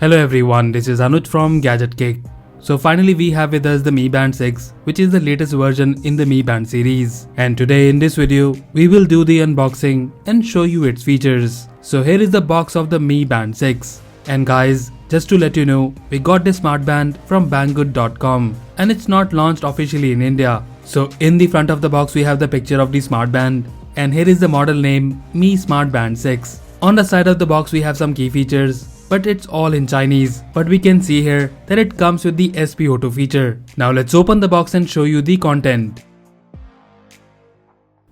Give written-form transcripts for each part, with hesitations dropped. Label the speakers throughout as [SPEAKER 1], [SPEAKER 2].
[SPEAKER 1] Hello everyone, this is Anuj from GadgetGig. So finally we have with us the Mi Band 6, which is the latest version in the Mi Band series. And today in this video, we will do the unboxing and show you its features. So here is the box of the Mi Band 6. And guys, just to let you know, we got this Smartband from banggood.com and it's not launched officially in India. So in the front of the box we have the picture of the Smartband and here is the model name Mi Smartband 6. On the side of the box we have some key features, but it's all in Chinese. But we can see here that it comes with the SPO2 feature. Now let's open the box and show you the content.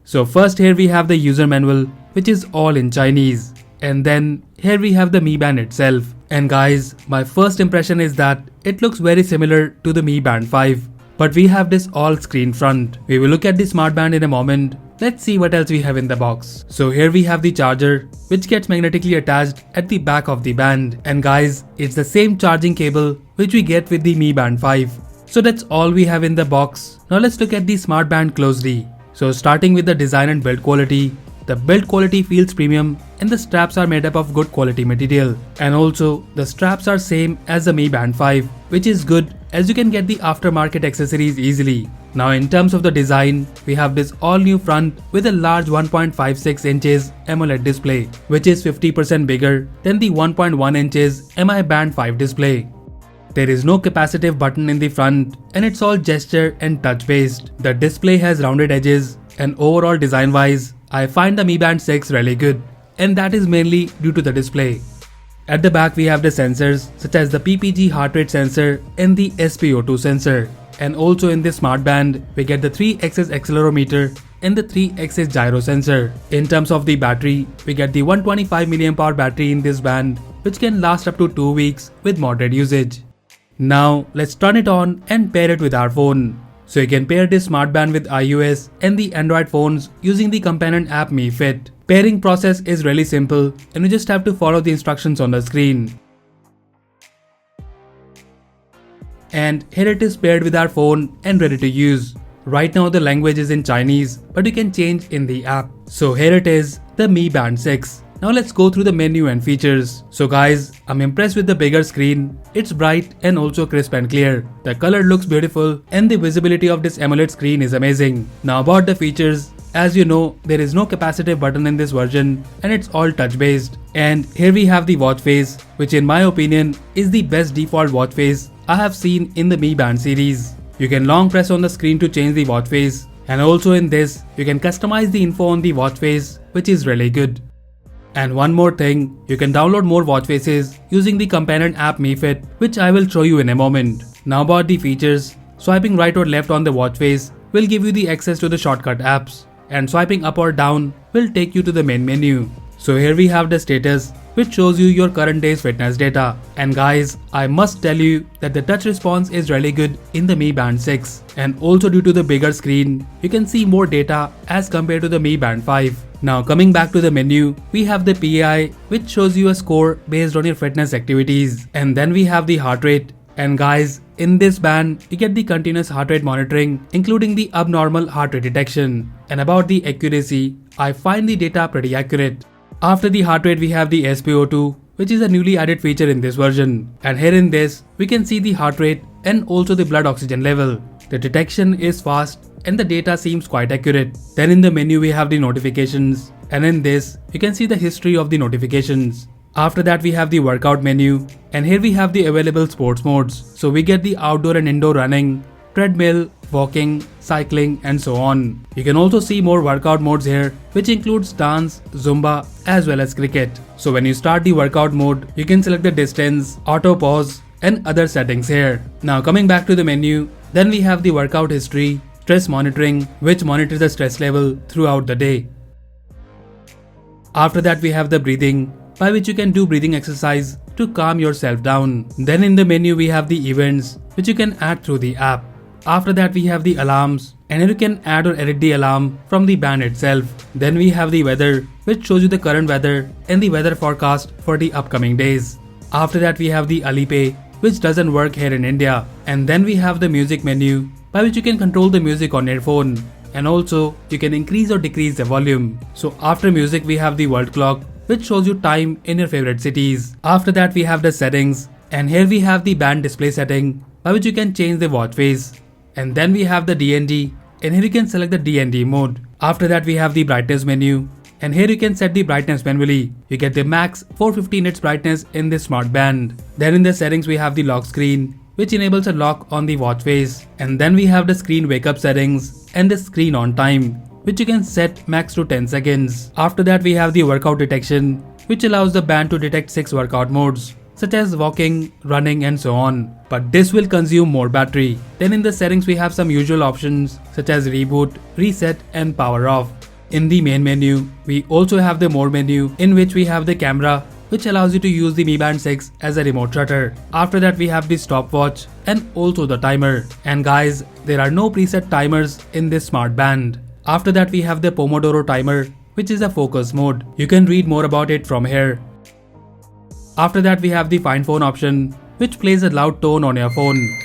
[SPEAKER 1] So first here we have the user manual, which is all in Chinese. And then here we have the Mi Band itself. And guys, my first impression is that it looks very similar to the Mi Band 5. But we have this all screen front. We will look at the Smartband in a moment. Let's see what else we have in the box. So here we have the charger, which gets magnetically attached at the back of the band. And guys, it's the same charging cable which we get with the Mi Band 5. So that's all we have in the box. Now let's look at the Smartband closely. So starting with the design and build quality. The build quality feels premium and the straps are made up of good quality material. And also, the straps are same as the Mi Band 5, which is good as you can get the aftermarket accessories easily. Now in terms of the design, we have this all new front with a large 1.56 inches AMOLED display, which is 50% bigger than the 1.1 inches Mi Band 5 display. There is no capacitive button in the front and it's all gesture and touch based. The display has rounded edges and overall design wise, I find the Mi Band 6 really good, and that is mainly due to the display. At the back we have the sensors such as the PPG heart rate sensor and the SPO2 sensor. And also in this Smartband, we get the 3-axis accelerometer and the 3-axis gyro sensor. In terms of the battery, we get the 125 mAh battery in this band, which can last up to 2 weeks with moderate usage. Now let's turn it on and pair it with our phone. So you can pair this Smartband with iOS and the Android phones using the companion app Mi Fit. Pairing process is really simple and you just have to follow the instructions on the screen. And here it is paired with our phone and ready to use. Right now the language is in Chinese, but you can change in the app. So here it is, the Mi Band 6. Now let's go through the menu and features. So guys, I'm impressed with the bigger screen. It's bright and also crisp and clear. The color looks beautiful and the visibility of this AMOLED screen is amazing. Now about the features. As you know, there is no capacitive button in this version and it's all touch based. And here we have the watch face, which in my opinion is the best default watch face I have seen in the Mi Band series. You can long press on the screen to change the watch face. And also in this, you can customize the info on the watch face, which is really good. And one more thing, you can download more watch faces using the companion app Mi Fit, which I will show you in a moment. Now about the features, swiping right or left on the watch face will give you the access to the shortcut apps, and swiping up or down will take you to the main menu. So here we have the status, which shows you your current day's fitness data. And guys, I must tell you that the touch response is really good in the Mi Band 6. And also due to the bigger screen, you can see more data as compared to the Mi Band 5. Now coming back to the menu, we have the PAI, which shows you a score based on your fitness activities. And then we have the heart rate. And guys, in this band, you get the continuous heart rate monitoring, including the abnormal heart rate detection. And about the accuracy, I find the data pretty accurate. After the heart rate, we have the SPO2, which is a newly added feature in this version. And here in this, we can see the heart rate and also the blood oxygen level. The detection is fast and the data seems quite accurate. Then in the menu we have the notifications, and in this you can see the history of the notifications. After that we have the workout menu, and here we have the available sports modes. So we get the outdoor and indoor running, treadmill, walking, cycling and so on. You can also see more workout modes here, which includes dance, Zumba as well as cricket. So when you start the workout mode, you can select the distance, auto pause and other settings here. Now coming back to the menu, then we have the workout history, stress monitoring, which monitors the stress level throughout the day. After that we have the breathing, by which you can do breathing exercise to calm yourself down. Then in the menu we have the events, which you can add through the app. After that we have the alarms, and here you can add or edit the alarm from the band itself. Then we have the weather, which shows you the current weather and the weather forecast for the upcoming days. After that we have the Alipay, which doesn't work here in India. And then we have the music menu, by which you can control the music on your phone. And also, you can increase or decrease the volume. So after music we have the world clock, which shows you time in your favorite cities. After that we have the settings, And here we have the band display setting by which you can change the watch face. And then we have the DND, and here you can select the DND mode. After that we have the brightness menu, and here you can set the brightness manually. You get the max 450 nits brightness in this Smartband. Then in the settings we have the lock screen, which enables a lock on the watch face. And then we have the screen wake up settings and the screen on time, which you can set max to 10 seconds. After that we have the workout detection, which allows the band to detect 6 workout modes, such as walking, running and so on. But this will consume more battery. Then in the settings we have some usual options such as reboot, reset and power off. In the main menu, we also have the more menu in which we have the camera, which allows you to use the Mi Band 6 as a remote shutter. After that we have the stopwatch and also the timer. And guys, there are no preset timers in this Smartband. After that we have the Pomodoro timer, which is a focus mode. You can read more about it from here. After that we have the find phone option, which plays a loud tone on your phone.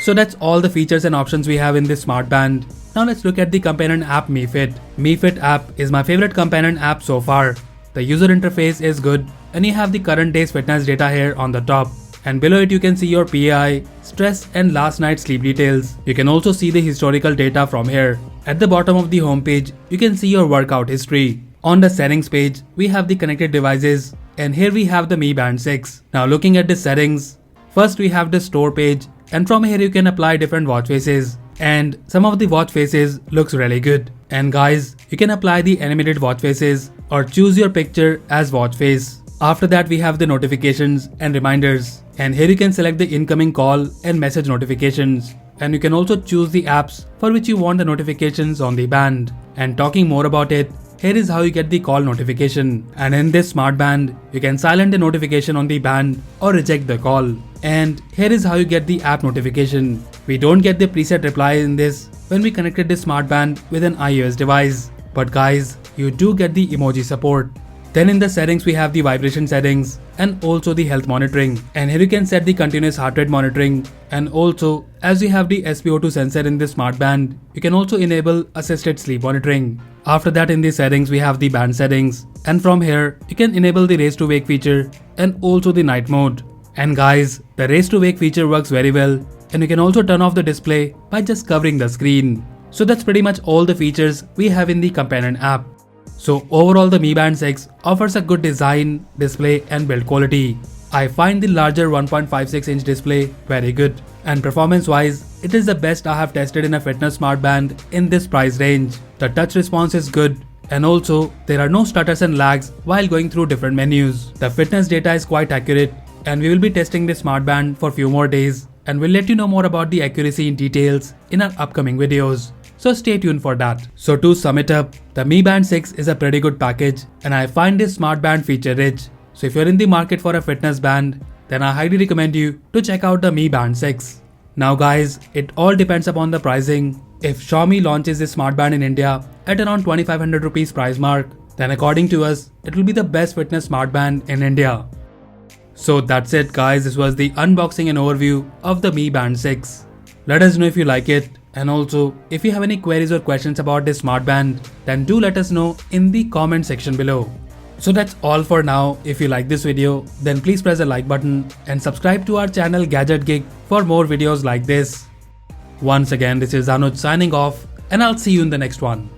[SPEAKER 1] So that's all the features and options we have in this Smartband. Now let's look at the companion app Mi Fit. Mi Fit app is my favorite companion app so far. The user interface is good, and you have the current day's fitness data here on the top. And below it you can see your PI, stress and last night's sleep details. You can also see the historical data from here. At the bottom of the home page, you can see your workout history. On the settings page, we have the connected devices, and here we have the Mi Band 6. Now looking at the settings, first we have the store page, and from here you can apply different watch faces. And some of the watch faces looks really good. And guys, you can apply the animated watch faces or choose your picture as watch face. After that we have the notifications and reminders, and here you can select the incoming call and message notifications. And you can also choose the apps for which you want the notifications on the band. And talking more about it, here is how you get the call notification. And in this Smartband, you can silent the notification on the band or reject the call. And here is how you get the app notification. We don't get the preset reply in this when we connected this Smartband with an iOS device. But guys, you do get the emoji support. Then in the settings we have the vibration settings and also the health monitoring. And here you can set the continuous heart rate monitoring. And also, as we have the SpO2 sensor in this Smartband, you can also enable assisted sleep monitoring. After that in the settings we have the band settings. And from here, you can enable the raise to wake feature and also the night mode. And guys, the raise to wake feature works very well. And you can also turn off the display by just covering the screen. So that's pretty much all the features we have in the companion app. So overall the Mi Band 6 offers a good design, display and build quality. I find the larger 1.56-inch display very good, and performance wise, it is the best I have tested in a fitness Smartband in this price range. The touch response is good, and also there are no stutters and lags while going through different menus. The fitness data is quite accurate, and we will be testing this Smartband for few more days, and we'll let you know more about the accuracy in details in our upcoming videos. So stay tuned for that. So to sum it up, the Mi Band 6 is a pretty good package, and I find this Smartband feature rich. So if you're in the market for a fitness band, then I highly recommend you to check out the Mi Band 6. Now guys, it all depends upon the pricing. If Xiaomi launches this Smartband in India at around 2500 rupees price mark, then according to us, it will be the best fitness Smartband in India. So that's it guys, this was the unboxing and overview of the Mi Band 6. Let us know if you like it, and also if you have any queries or questions about this Smartband, then do let us know in the comment section below. So that's all for now. If you like this video, then please press the like button and subscribe to our channel Gadget Gig for more videos like this. Once again, this is Anuj signing off, and I'll see you in the next one.